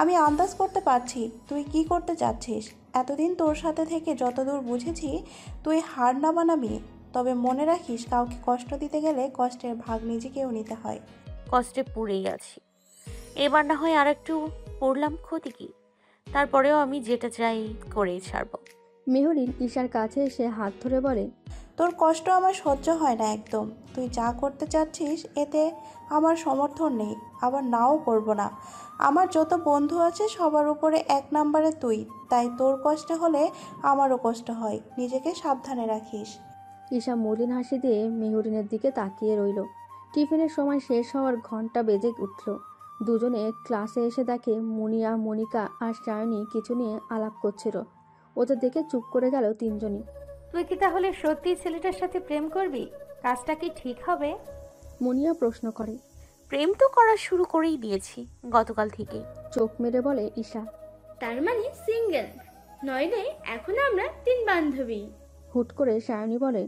আমি আন্দাজ করতে পারছি তুই কি করতে চাচ্ছিস। এতদিন তোর সাথে থেকে যতদূর বুঝেছি তুই হার না মানাবি। তবে মনে রাখিস, কাউকে কষ্ট দিতে গেলে কষ্টের ভাগ নিজেকেও নিতে হয়। কষ্টে পড়েই আছি, এবার না হয় আর একটু পড়লাম, ক্ষতি কি? তারপরেও আমি যেটা চাই করেই ছাড়বো। মেহরিন ঈশার কাছে এসে হাত ধরে বলে, তোর কষ্ট আমার সহ্য হয় না একদম। তুই যা করতে চাচ্ছিস এতে আমার সমর্থন নেই, আবার নাও করব না। আমার যত বন্ধু আছে সবার উপরে এক নম্বরে তুই, তাই তোর কষ্ট হলে আমারও কষ্ট হয়। নিজেকে সাবধানে রাখিস। ঈশা মলিন হাসি দিয়ে মেহরিনের দিকে তাকিয়ে রইল। টিফিনের সময় শেষ হওয়ার ঘন্টা বেজে উঠল। দুজনে ক্লাসে এসে দেখে মুনিয়া, মনিকা আর সায়নী কিছু নিয়ে আলাপ করছিল। ওদের দেখে চুপ করে গেল তিনজনই। তুই কি তাহলে সত্যি ছেলেটার সাথে প্রেম করবি? কাজটা কি ঠিক হবে? মুনিয়া প্রশ্ন করে। প্রেম তো করা শুরু করেই দিয়েছি গতকাল থেকে। চোখ মেরে বলে ঈশা। তার মানে সিঙ্গেল? নইলে এখন আমরা 3 বান্ধবী। হুট করে সায়নী বলে,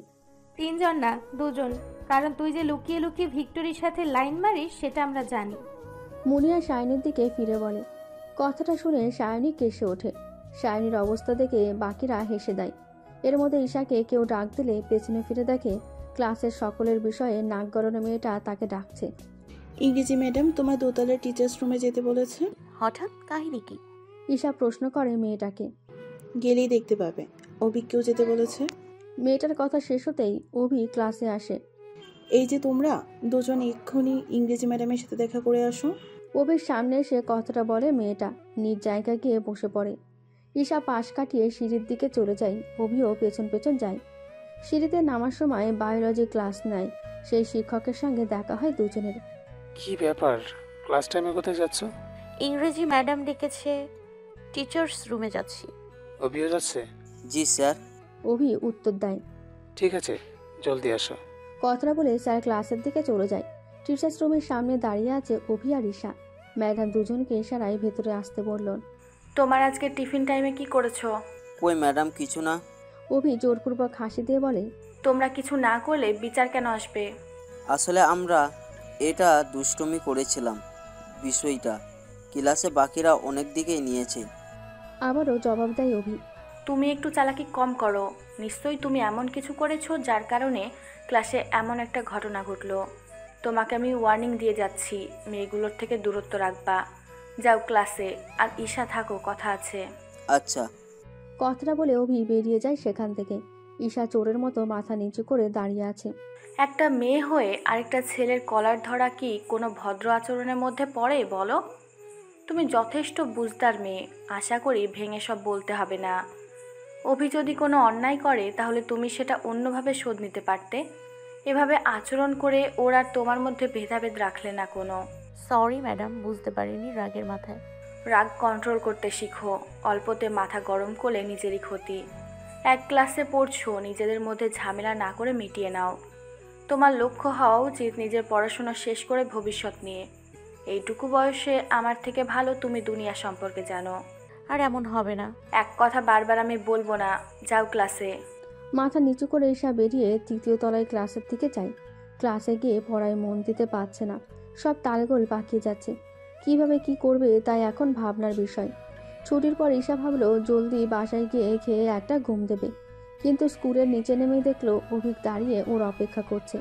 3 জন না, 2 জন। কারণ তুই যে লুকিয়ে লুকিয়ে ভিক্টরির সাথে লাইন মারিস সেটা আমরা জানি। মুনিয়া সায়নীর দিকে ফিরে বলে। কথাটা শুনে সায়নী কেসে ওঠে। সায়নীর অবস্থা দেখে বাকিরা হেসে দেয়। এর মধ্যে ঈশাকে কেউ ডাক দিলে পেছনে ফিরে দেখে ক্লাসের সকলের বিষয়ে নাক গলানো মেয়েটা তাকে ডাকছে। ইংরেজি ম্যাডাম তোমার দোতলার টিচার্স রুমে যেতে বলেছে। হঠাৎ কাহিনী কি? ঈশা প্রশ্ন করে মেয়েটাকে। গেলেই দেখতে পাবে। অভিকেও যেতে বলেছে। মেয়েটার কথা শেষ হতেই অভি ক্লাসে আসে। এই যে তোমরা দুজন এক্ষুনি ইংরেজি ম্যাডামের সাথে দেখা করে আসো। অভির সামনে এসে কথাটা বলে মেয়েটা নিজ জায়গায় গিয়ে বসে পড়ে। ঈশা পাশ কাটিয়ে সিঁড়ির দিকে চলে যায়। অভিও পেছন পেছন যায়। সিঁড়িতে নামার সময় বায়োলজি ক্লাস নেয় সেই শিক্ষকের সঙ্গে দেখা হয় দুজনের। কি ব্যাপার, ক্লাস টাইমে কোথায় যাচ্ছ? ইংরেজি ম্যাডাম ডেকেছে, টিচার্স রুমে যাচ্ছি। অভিও যাচ্ছে? জি স্যার। অভি উত্তর দেয়। ঠিক আছে, জলদি আসো। কথাটা বলে স্যার ক্লাসের দিকে চলে যায়। টিচার্স রুমের সামনে দাঁড়িয়ে আছে অভি আর ঈশা। ম্যাডাম দুজনকে ইশারায় ভেতরে আসতে বললেন। তোমার আজকে টিফিন টাইমে কি করেছো? কই ম্যাডাম, কিছু না। অভি জোরপূর্বক হাসি দিয়ে বলে, তোমরা কিছু না করলে বিচার কেন আসবে? আসলে আমরা এটা দুষ্টুমি করেছিলাম। বিষয়টা ক্লাসে বাকিরা অনেক দিকেই নিয়েছে। আবারও জবাব দেয় অভি। তুমি একটু চালাকি কম করো। নিশ্চয়ই তুমি এমন কিছু করেছো যার কারণে ক্লাসে এমন একটা ঘটনা ঘটলো। তোমাকে আমি ওয়ার্নিং দিয়ে যাচ্ছি, মেয়েগুলোর থেকে দূরত্ব রাখবা। যাও ক্লাসে, আর ঈশা থাকো, কথা আছে। আচ্ছা। কথাটা বলে অভি বেরিয়ে যায় সেখান থেকে। ঈশা চোরের মতো মাথা নিচু করে দাঁড়িয়ে আছে। একটা মেয়ে হয়ে আরেকটা ছেলের কলার ধরা কি কোনো ভদ্র আচরণের মধ্যে পড়ে বলো? তুমি যথেষ্ট বুঝদার মেয়ে, আশা করি ভেঙে সব বলতে হবে না। অভি যদি কোনো অন্যায় করে তাহলে তুমি সেটা অন্যভাবে শোধ নিতে পারতে। এভাবে আচরণ করে ওর আর তোমার মধ্যে ভেদাভেদ রাখলে না কোনো। সরি ম্যাডাম, বুঝতে পারিনি রাগের মাথায়। রাগ কন্ট্রোল করতে শিখো, অল্পতে মাথা গরম করলে নিজেরই ক্ষতি। এক ক্লাসে পড়ছো, নিজেদের মধ্যে ঝামেলা না করে মিটিয়ে নাও। তোমার লক্ষ্য হওয়া উচিত নিজের পড়াশোনা শেষ করে ভবিষ্যৎ নিয়ে। এইটুকু বয়সে আমার থেকে ভালো তুমি দুনিয়া সম্পর্কে জানো। আর এমন হবে না। এক কথা বারবার আমি বলবো না, যাও ক্লাসে। মাথা নিচু করে ঈশা বেরিয়ে 3য় তলায় ক্লাসের দিকে যায়। ক্লাসে গিয়ে পড়ায় মন দিতে পারছে না। সব তালগোল পাকিয়ে যাচ্ছে। কিভাবে কি করবে তাই এখন ভাবনার বিষয়। ছুটির পর ঈশা ভাবলো জলদি বাসায় গিয়ে খেয়ে একটা ঘুম দেবে। কিন্তু স্কুলের নিচে নেমেই দেখলো অভিক দাঁড়িয়ে ওর অপেক্ষা করছে।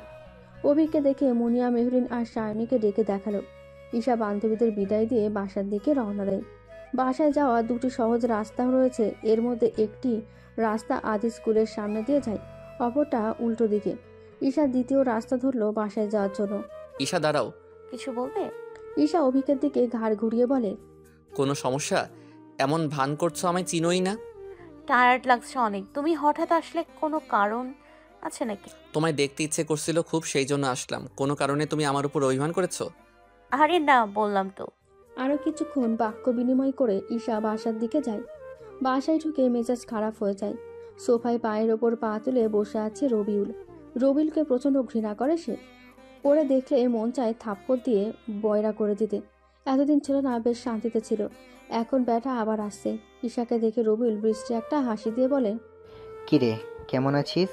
অভিককে দেখে মুনিয়া, মেহরিন আর সায়নীকে ডেকে দেখালো। ঈশা বান্ধবীদের বিদায় দিয়ে বাসার দিকে রওনা দেয়। বাসায় যাওয়া 2টি সহজ রাস্তা রয়েছে। এর মধ্যে একটি রাস্তা আদি স্কুলের সামনে দিয়ে যায়, অপরটা উল্টো দিকে। ঈশা 2য় রাস্তা ধরলো বাসায় যাওয়ার জন্য। ঈশা দাঁড়াও। কিছু বলবে? ঈশা অভিকের দিকে ঘাড় ঘুরিয়ে বলে, কোনো সমস্যা? এমন ভান করছো আমায় চিনোই না। টায়ার্ড লাগছে অনেক। তুমি হঠাৎ আসলে, কোনো কারণ আছে নাকি? তোমায় দেখতে ইচ্ছে করছিল খুব, সেই জন্য আসলাম। কোনো কারণে তুমি আমার উপর অভিমান করেছো? আরে না, বললাম তো। আরও কিছুক্ষণ বাক্য বিনিময় করে ঈশা বাসার দিকে যায়। বাসায় ঢুকে মেজাজ খারাপ হয়ে যায়। সোফায় পায়ের ওপর পা তুলে বসে আছে রবিউল। রবিউলকে প্রচণ্ড ঘৃণা করে সে। ওরে দেখলে মন চায় থাপ্পড় দিয়ে বয়রা করে দিতে। এতদিন ছিল না, বেশ শান্তিতে ছিল। এখন ব্যাটা আবার আসছে। ঈশাকে দেখে রবিউল বৃষ্টি একটা হাসি দিয়ে বলে, কিরে, কেমন আছিস?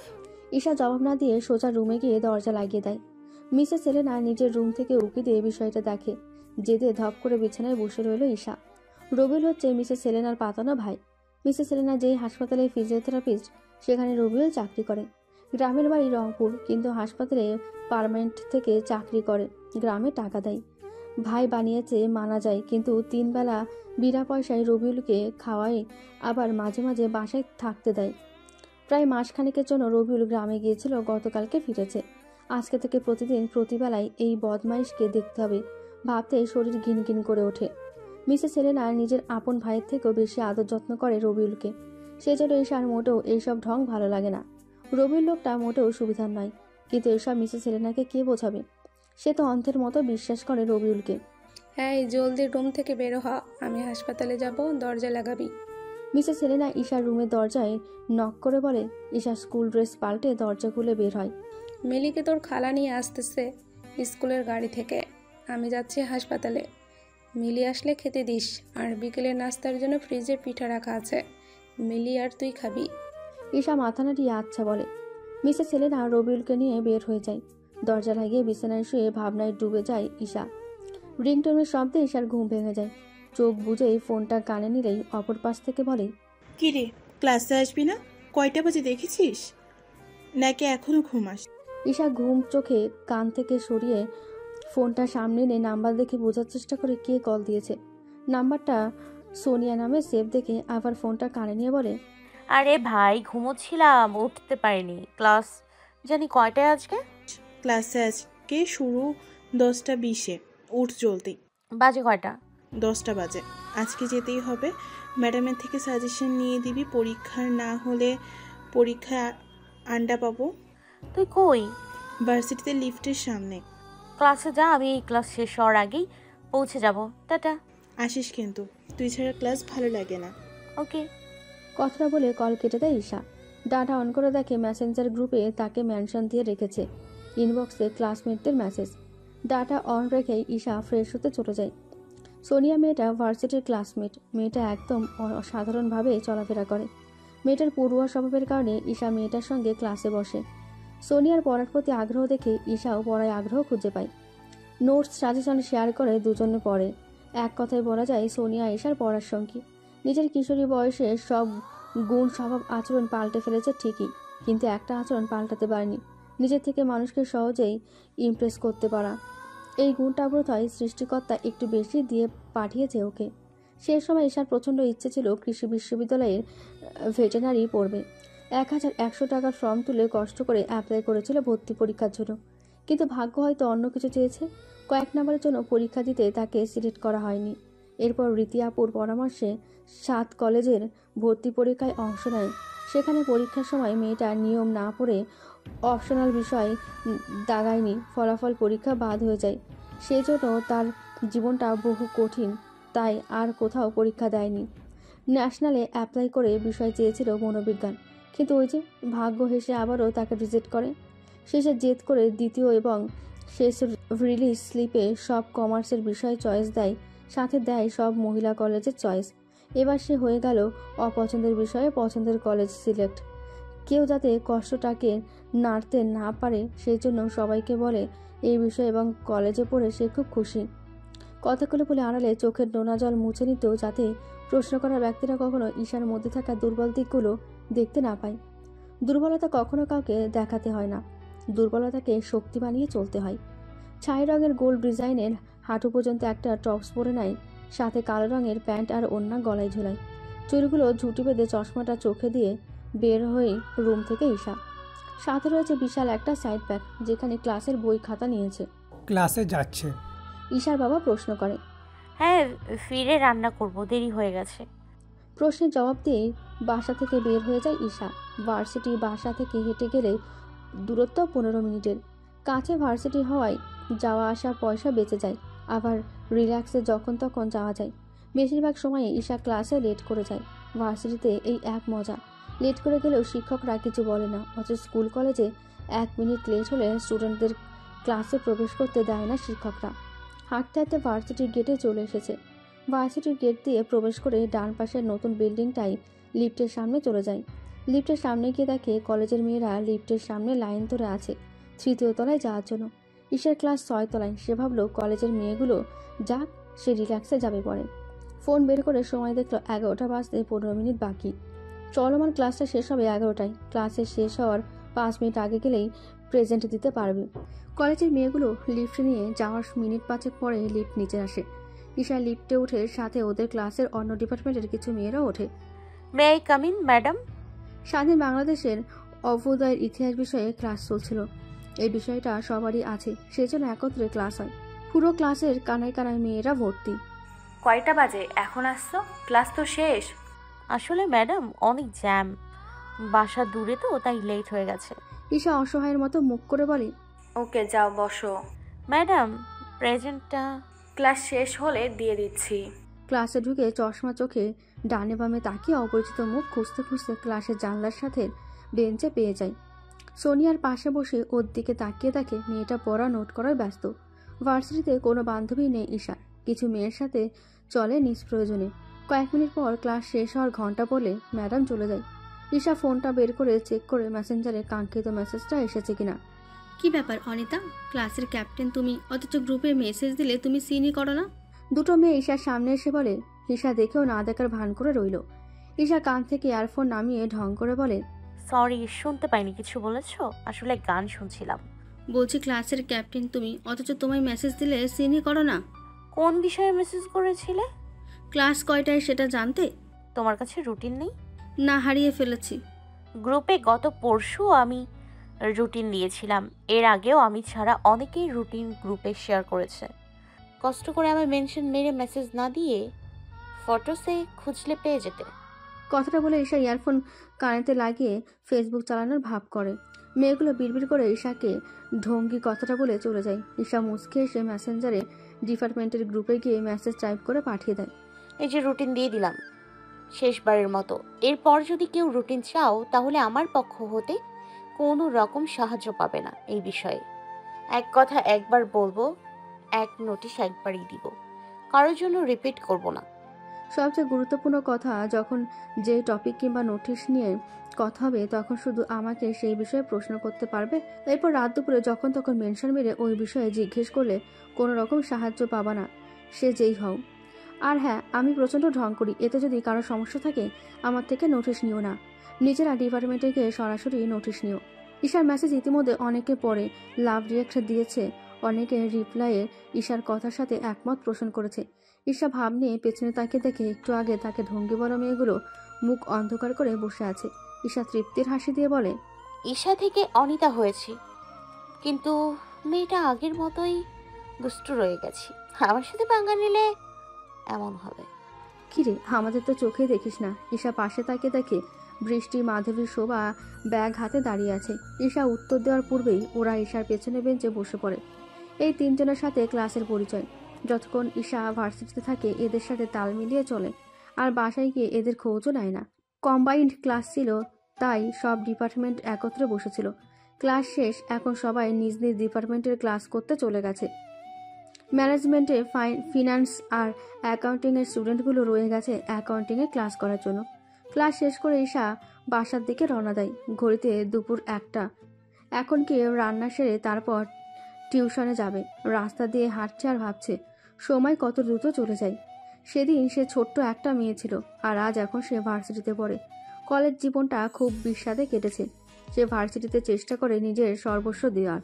ঈশা জবাব না দিয়ে সোজা রুমে গিয়ে দরজা লাগিয়ে দেয়। মিসেস সেলেনা নিজের রুম থেকে উকি দিয়ে বিষয়টা দেখে। জেদে ধপ করে বিছানায় বসে রইল ঈশা। রবিউল হচ্ছে মিসেস সেলেনার পাতানো ভাই। মিসেস সেলেনা যেই হাসপাতালে ফিজিওথেরাপিস্ট, সেখানে রবিউল চাকরি করে। গ্রামের বাড়ি রংপুর, কিন্তু হাসপাতালে পার্মানেন্ট থেকে চাকরি করে, গ্রামে টাকা দেয়। ভাই বানিয়েছে মানা যায়, কিন্তু 3 বেলা বিনা পয়সায় রবিউলকে খাওয়ায়, আবার মাঝে মাঝে বাসায় থাকতে দেয়। প্রায় মাসখানেকের জন্য রবিউল গ্রামে গিয়েছিল, গতকালকে ফিরেছে। আজকে থেকে প্রতিদিন প্রতিবেলায় এই বদমাইশকে দেখতে হবে, ভাবতে শরীর ঘিনঘিন করে ওঠে। মিসেস সেলেনা নিজের আপন ভাইয়ের থেকেও বেশি আদর যত্ন করে রবিউলকে। সেজন্য ঈশার মোটেও এইসব ঢং ভালো লাগে না। রবিউল লোকটা মোটেও সুবিধার নয়, কিন্তু এসব মিসেস সেলেনাকে কে বোঝাবে? সে তো অন্ধের মতো বিশ্বাস করে রবিউলকে। হ্যাঁ, জলদি রুম থেকে বেরো হ, আমি হাসপাতালে যাব, দরজা লাগাবি। মিসেস সেলেনা ঈশার রুমের দরজায় নক করে বলে। ঈশা স্কুল ড্রেস পাল্টে দরজা খুলে বের হয়। মিলিকে তোর খালা নিয়ে আসতেছে স্কুলের গাড়ি থেকে, আমি যাচ্ছি হাসপাতালে। মিলি আসলে খেতে দিস, আর বিকেলের নাস্তার জন্য ফ্রিজে পিঠা রাখা আছে, মিলি আর তুই খাবি। ঈশা মাথা নাড়িয়ে আচ্ছা বলে। মিসেস সেলেনা রবিউলকে নিয়ে বের হয়ে যায়। দরজা লাগিয়ে বিছানায় শুয়ে ভাবনায় ডুবে যায় ঈশা। রিংটোনের শব্দে ঈশার ঘুম ভেঙে যায়। চোখ বুজেই ফোনটা কানে নিলেই অপর পাশ থেকে বলে, কি রে, ক্লাসে আসবি না? কয়টা বাজে দেখেছিস? নাকি এখনো ঘুমাস? ঈশা ঘুম চোখে কান থেকে সরিয়ে ফোনটা সামনে এনে নাম্বার দেখে বোঝার চেষ্টা করে কে কল দিয়েছে। নাম্বারটা সোনিয়া নামে সেভ দেখে আবার ফোনটা কানে নিয়ে বলে, আরে ভাই, ঘুমোচ্ছিলাম, উঠতে পারিনি। ক্লাস জানি কয়টায় আজকে? ক্লাসে আজকে শুরু 10:20-এ। উঠ জলদি। বাজে কয়টা? 10টা বাজে। আজকে যেতেই হবে। ম্যাডামের থেকে সাজেশন নিয়ে দিবি, পরীক্ষার না হলে পরীক্ষায় আন্ডা পাবো। তুই কই? ভার্সিটিতে লিফটের সামনে। ক্লাসে যা, আমি এই ক্লাস শেষ হওয়ার আগেই পৌঁছে যাব। টাটা। আসিস কিন্তু, তুই ছাড়া ক্লাস ভালো লাগে না। ওকে। কথাটা বলে কল কেটে দেয় ঈশা। ডাটা অন করে দেখে মেসেঞ্জার গ্রুপে তাকে মেনশন দিয়ে রেখেছে। ইনবক্সে ক্লাসমেটদের মেসেজ। ডাটা অন রেখেই ঈশা ফ্রেশ হতে চলে যায়। সোনিয়া মেয়েটা ভার্সিটির ক্লাসমেট। মেয়েটা একদম অসাধারণভাবে চলাফেরা করে। মেয়েটার পড়ুয়া স্বভাবের কারণে ঈশা মেয়েটার সঙ্গে ক্লাসে বসে। সোনিয়ার পড়ার প্রতি আগ্রহ দেখে ঈশাও পড়ায় আগ্রহ খুঁজে পায়। নোটস সাজেশন শেয়ার করে দুজনে পড়ে। এক কথায় বলা যায় সোনিয়া ঈশার পড়ার সঙ্গী। নিজের কিশোরী বয়সে সব গুণ স্বভাব আচরণ পাল্টে ফেলেছে ঠিকই, কিন্তু একটা আচরণ পাল্টাতে পারেনি, নিজের থেকে মানুষকে সহজেই ইমপ্রেস করতে পারা। এই গুণটা বোধহয় সৃষ্টিকর্তা একটু বেশি দিয়ে পাঠিয়েছে ওকে। সেই সময় ঈশার প্রচণ্ড ইচ্ছে ছিল কৃষি বিশ্ববিদ্যালয়ের ভেটেনারি পড়বে। 1100 টাকার ফর্ম তুলে কষ্ট করে অ্যাপ্লাই করেছিল ভর্তি পরীক্ষার জন্য, কিন্তু ভাগ্য হয়তো অন্য কিছু চেয়েছে। কয়েক নম্বরের জন্য পরীক্ষা দিতে তাকে সিলেক্ট করা হয়নি। এরপর রীতি আপুর পরামর্শে 7 কলেজের ভর্তি পরীক্ষায় অংশ নেয়। সেখানে পরীক্ষার সময় মেয়েটা নিয়ম না পড়ে অপশনাল বিষয় দাগায়নি, ফলাফল পরীক্ষা বাদ হয়ে যায়। সেই জন্য তার জীবনটা বহু কঠিন, তাই আর কোথাও পরীক্ষা দেয়নি। ন্যাশনালে অ্যাপ্লাই করে বিষয় চেয়েছিল মনোবিজ্ঞান, কিন্তু ওই যে ভাগ্য হেসে আবারও তাকে রিজেক্ট করে। শেষে জেদ করে দ্বিতীয় এবং শেষ রিলিজ স্লিপে সব কমার্সের বিষয় চয়েস দেয়, সাথে দেয় সব মহিলা কলেজের চয়েস। এবার সে হয়ে গেল অপছন্দের বিষয়ে পছন্দের কলেজ সিলেক্ট। কেউ যাতে কষ্টটাকে নাড়তে না পারে সেই জন্য সবাইকে বলে এই বিষয় এবং কলেজে পড়ে সে খুব খুশি। কথাগুলো বলে আড়ালে চোখের নোনা জল মুছে নিতেও, যাতে প্রশ্ন করা ব্যক্তিরা কখনো ঈশার মধ্যে থাকা দুর্বল দিকগুলো দেখতে না পায়। দুর্বলতা কখনো কাউকে দেখাতে হয় না, দুর্বলতাকে শক্তি বানিয়ে চলতে হয়। ছাই রঙের গোল্ড ডিজাইনের হাঁটু পর্যন্ত একটা টপস পরে নেয়, সাথে কালো রঙের প্যান্ট আর ওড়না গলায় ঝোলায়। চুলগুলো ঝুঁটি বেঁধে চশমাটা চোখে দিয়ে বের হয়ে রুম থেকে ঈশা। সাথে রয়েছে বিশাল একটা সাইড ব্যাগ, যেখানে ক্লাসের বই খাতা নিয়েছে। ক্লাসে যাচ্ছে? ঈশার বাবা প্রশ্ন করে। হ্যাঁ, ফিরে রান্না করব, দেরি হয়ে গেছে। প্রশ্নের জবাব দিয়ে বাসা থেকে বের হয়ে যায় ঈশা। ভার্সিটি বাসা থেকে হেঁটে গেলে দূরত্ব 15 মিনিটের। কাছে ভার্সিটি হওয়ায় যাওয়া আসার পয়সা বেঁচে যায়, আবার রিল্যাক্সে যখন তখন যাওয়া যায়। বেশিরভাগ সময়ে ঈশা ক্লাসে লেট করে যায়। ভার্সিটিতে এই এক মজা, লেট করে গেলেও শিক্ষকরা কিছু বলে না, অথচ স্কুল কলেজে 1 মিনিট লেট হলে স্টুডেন্টদের ক্লাসে প্রবেশ করতে দেয় না শিক্ষকরা। হাঁটতে হাঁটতে ভার্সিটির গেটে চলে এসেছে। ভার্সিটির গেট দিয়ে প্রবেশ করে ডান পাশের নতুন বিল্ডিংটাই লিফটের সামনে চলে যায়। লিফটের সামনে গিয়ে দেখে কলেজের মেয়েরা লিফটের সামনে লাইন ধরে আছে 3য় তলায় যাওয়ার জন্য। ঈশার ক্লাস 6 তলায়। সে ভাবলো কলেজের মেয়েগুলো যাক, সে রিল্যাক্সে যাবে পরে। ফোন বের করে সময় দেখলো 11টা বাজতে 15 মিনিট বাকি। চলমান ক্লাসটা শেষ হবে 11টায়। ক্লাসে শেষ হওয়ার 5 মিনিট আগে গেলেই প্রেজেন্ট দিতে পারবে। কলেজের মেয়েগুলো লিফট নিয়ে যাওয়ার মিনিট 5 পরে লিফট নিচে আসে। ঈশা লিফটে উঠে, সাথে ওদের ক্লাসের অন্য ডিপার্টমেন্টের কিছু মেয়েরাও ওঠে। May I come in madam? স্বাধীন বাংলাদেশের অভ্যুদয়ের ইতিহাস বিষয়ে ক্লাস চলছিল। এই বিষয়টা সবারই আছে, সেজন্য একত্রে ক্লাস হয়। পুরো ক্লাসের কানায় কানায় মেয়েরা ভর্তি। কয়টা বাজে? এখন আসছো? ক্লাস তো শেষ। আসলে ম্যাডাম অনেক জ্যাম, বাসা দূরে তো তাই লেট হয়ে গেছে। ঈশা অসহায়ের মতো মুখ করে বলে, ওকে যাও বসো। ম্যাডাম প্রেজেন্টটা ক্লাস শেষ হলে দিয়ে দিচ্ছি। ক্লাসে ঢুকে চশমা চোখে ডানে বামে তাকিয়ে অপরিচিত মুখ খুঁজতে খুঁজতে ক্লাসের জানলার সাথে বেঞ্চে পেয়ে যায়। সোনিয়ার পাশে বসে ওর দিকে তাকিয়ে থাকে। মেয়েটা পড়া নোট করার ব্যস্ত। ভার্সিটিতে কোনো বান্ধবী নেই ঈশার। কিছু মেয়ের সাথে চলে নিষ্প্রয়োজনে। কয়েক মিনিট পর ক্লাস শেষ হওয়ার ঘন্টা পড়লে ম্যাডাম চলে যায়। ঈশা ফোনটা বের করে চেক করে মেসেঞ্জারে কাঙ্ক্ষিত মেসেজটা এসেছে কিনা। কি ব্যাপার অনিতা, ক্লাসের ক্যাপ্টেন তুমি, অথচ গ্রুপে মেসেজ দিলে তুমি সিনই করো না? দুটো মেয়ে ঈশার সামনে এসে বলে। ঈশা দেখেও না দেখার ভান করে রইল। ঈশা কান থেকে ইয়ারফোন নামিয়ে ঢং করে বলে, সরি, শুনতে পাইনি। কিছু বলেছো? আসলে গান শুনছিলাম। বলছি ক্লাসের ক্যাপ্টেন তুমি, অথচ তোমায় মেসেজ দিলে সিনই করো না। কোন বিষয়ে মেসেজ করেছিলে? ক্লাস কয়টায় সেটা জানতে? তোমার কাছে রুটিন নেই? না, হারিয়ে ফেলেছি। গ্রুপে গত পরশু আমি রুটিন দিয়েছিলাম। এর আগেও আমি ছাড়া অনেকেই রুটিন গ্রুপে শেয়ার করেছে। কষ্ট করে আমার মেনশন মেরে মেসেজ না দিয়ে ফটোসে খুঁজলে পেয়ে যেতে। কথাটা বলে ঈশা ইয়ারফোন কানেতে লাগিয়ে ফেসবুক চালানোর ভাব করে। মেয়েগুলো বিড়বিড় করে ঈশাকে ঢঙ্গি কথাটা বলে চলে যায়। ঈশা মুচকে এসে মেসেঞ্জারে ডিপার্টমেন্টের গ্রুপে গিয়ে মেসেজ টাইপ করে পাঠিয়ে দেয়। এই যে রুটিন দিয়ে দিলাম শেষবারের মতো। এরপর যদি কেউ রুটিন চাও তাহলে আমার পক্ষ হতে কোনো রকম সাহায্য পাবে না এই বিষয়ে। এক কথা একবার বলবো, এক নোটিশ একবারই দিব, কারোর জন্য রিপিট করব না। সবচেয়ে গুরুত্বপূর্ণ কথা, যখন যে টপিক কিংবা নোটিশ নিয়ে কথা হবে তখন শুধু আমাকে সেই বিষয়ে প্রশ্ন করতে পারবে। এরপর রাত দুপুরে যখন তখন মেনশন মেরে ওই বিষয়ে জিজ্ঞেস করলে কোনো রকম সাহায্য পাবা না, সে যেই হও। আর হ্যাঁ, আমি প্রচণ্ড ঢং করি, এতে যদি কারো সমস্যা থাকে আমার থেকে নোটিশ নিও না। নিজেরা ডিপার্টমেন্টে গিয়ে সরাসরি নোটিশ নিও। ঈশার মেসেজ ইতিমধ্যে অনেকে পড়ে লাভ রিয়াক্ট দিয়েছে, অনেকে রিপ্লাইয়ে ঈশার কথার সাথে একমত পোষণ করেছে। ঈশা ভাব নিয়ে পেছনে তাকিয়ে দেখে একটু আগে তাকে ঢঙ্গি বলা মেয়েগুলো মুখ অন্ধকার করে বসে আছে। ঈশা তৃপ্তির হাসি দিয়ে বলে, ঈশা থেকে অনিতা হয়েছি, কিন্তু মেয়েটা আগের মতোই দুষ্টু রয়ে গেছি। আমার সাথে পাঙ্গা নিলে এমন হবে। কিরে, আমাদের তো চোখেই দেখিস না। ঈশা পাশে তাকিয়ে দেখে বৃষ্টি, মাধবী, শোভা ব্যাগ হাতে দাঁড়িয়ে আছে। ঈশা উত্তর দেওয়ার পূর্বেই ওরা ঈশার পেছনে বেঞ্চে বসে পড়ে। এই তিনজনের সাথে ক্লাসের পরিচয়। যতক্ষণ ঈশা ভার্সিটিতে থাকে এদের সাথে তাল মিলিয়ে চলে, আর বাসায় গিয়ে এদের খোঁজও নেয় না। কম্বাইন্ড ক্লাস ছিল, তাই সব ডিপার্টমেন্ট একত্রে বসেছিল। ক্লাস শেষ, এখন সবাই নিজ নিজ ডিপার্টমেন্টের ক্লাস করতে চলে গেছে। ম্যানেজমেন্টে ফিনান্স আর অ্যাকাউন্টিংয়ের স্টুডেন্টগুলো রয়ে গেছে অ্যাকাউন্টিংয়ে ক্লাস করার জন্য। ক্লাস শেষ করে ঈশা বাসার দিকে রওনা দেয়। ঘড়িতে দুপুর 1টা। এখন কি রান্না সেরে তারপর টিউশনে যাবে। রাস্তা দিয়ে হাঁটছে আর ভাবছে সময় কত দ্রুত চলে যায়। সেদিন সে ছোট্ট একটা মেয়ে ছিল, আর আজ এখন সে ভার্সিটিতে পড়ে। কলেজ জীবনটা খুব বিস্বাদে কেটেছে। সে ভার্সিটিতে চেষ্টা করে নিজের সর্বস্ব দেওয়ার।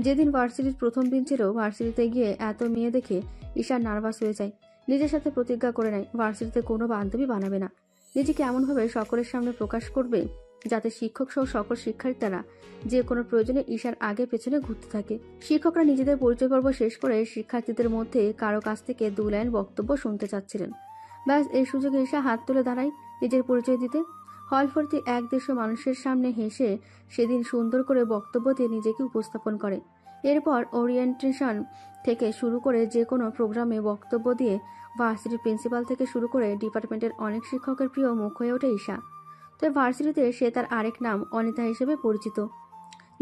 যেদিন ভার্সিটির প্রথম দিন ছিল, ভার্সিটিতে গিয়ে এত মেয়ে দেখে ঈশা নার্ভাস হয়ে যায়। নিজের সাথে প্রতিজ্ঞা করে নেয় ভার্সিটিতে কোনো বান্ধবী বানাবে না। নিজেকে এমনভাবে সকলের সামনে প্রকাশ করবে যাতে শিক্ষক সহ সকল শিক্ষার্থীরা যে কোনো প্রয়োজনে ঈশার আগে পেছনে ঘুরতে থাকে। শিক্ষকরা নিজেদের পরিচয় পর্ব শেষ করে শিক্ষার্থীদের মধ্যে কারো কাছ থেকে 2 লাইন বক্তব্য শুনতে চাচ্ছিলেন। ব্যাস, এই সুযোগে ঈশা হাত তুলে দাঁড়ায় নিজের পরিচয় দিতে। হল ভর্তি 150 মানুষের সামনে হেসে সেদিন সুন্দর করে বক্তব্য দিয়ে নিজেকে উপস্থাপন করে। এরপর ওরিয়েন্টেশন থেকে শুরু করে যে কোনো প্রোগ্রামে বক্তব্য দিয়ে ভার্সিটির প্রিন্সিপাল থেকে শুরু করে ডিপার্টমেন্টের অনেক শিক্ষকের প্রিয় মুখ হয়ে ওঠে ঈশা। তবে ভার্সিটিতে সে তার আরেক নাম অনিতা হিসেবে পরিচিত।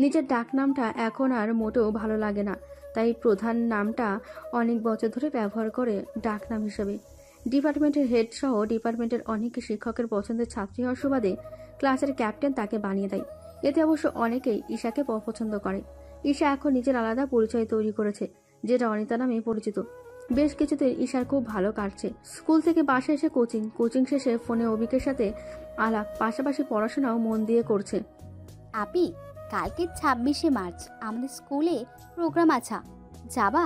নিজের ডাক নামটা এখন আর মোটেও ভালো লাগে না, তাই প্রধান নামটা অনেক বছর ধরে ব্যবহার করে ডাক নাম হিসেবে। ডিপার্টমেন্টের হেড সহ ডিপার্টমেন্টের অনেক শিক্ষকের পছন্দের ছাত্রী হওয়ার সুবাদে ক্লাসের ক্যাপ্টেন তাকে বানিয়ে দেয়। এতে অবশ্য অনেকেই ঈশাকে অপছন্দ করে। ঈশা এখন নিজের আলাদা পরিচয় তৈরি করেছে, যেটা অনিতা নামে পরিচিত। বেশ কিছুদিন ঈশার খুব ভালো কাটছে। স্কুল থেকে বাসায় এসে কোচিং শেষে ফোনে অভিকের সাথে আলাপ, পাশাপাশি পড়াশোনাও মন দিয়ে করছে। আপি, কালকে 26শে মার্চ আমাদের স্কুলে প্রোগ্রাম আছে, যাবা?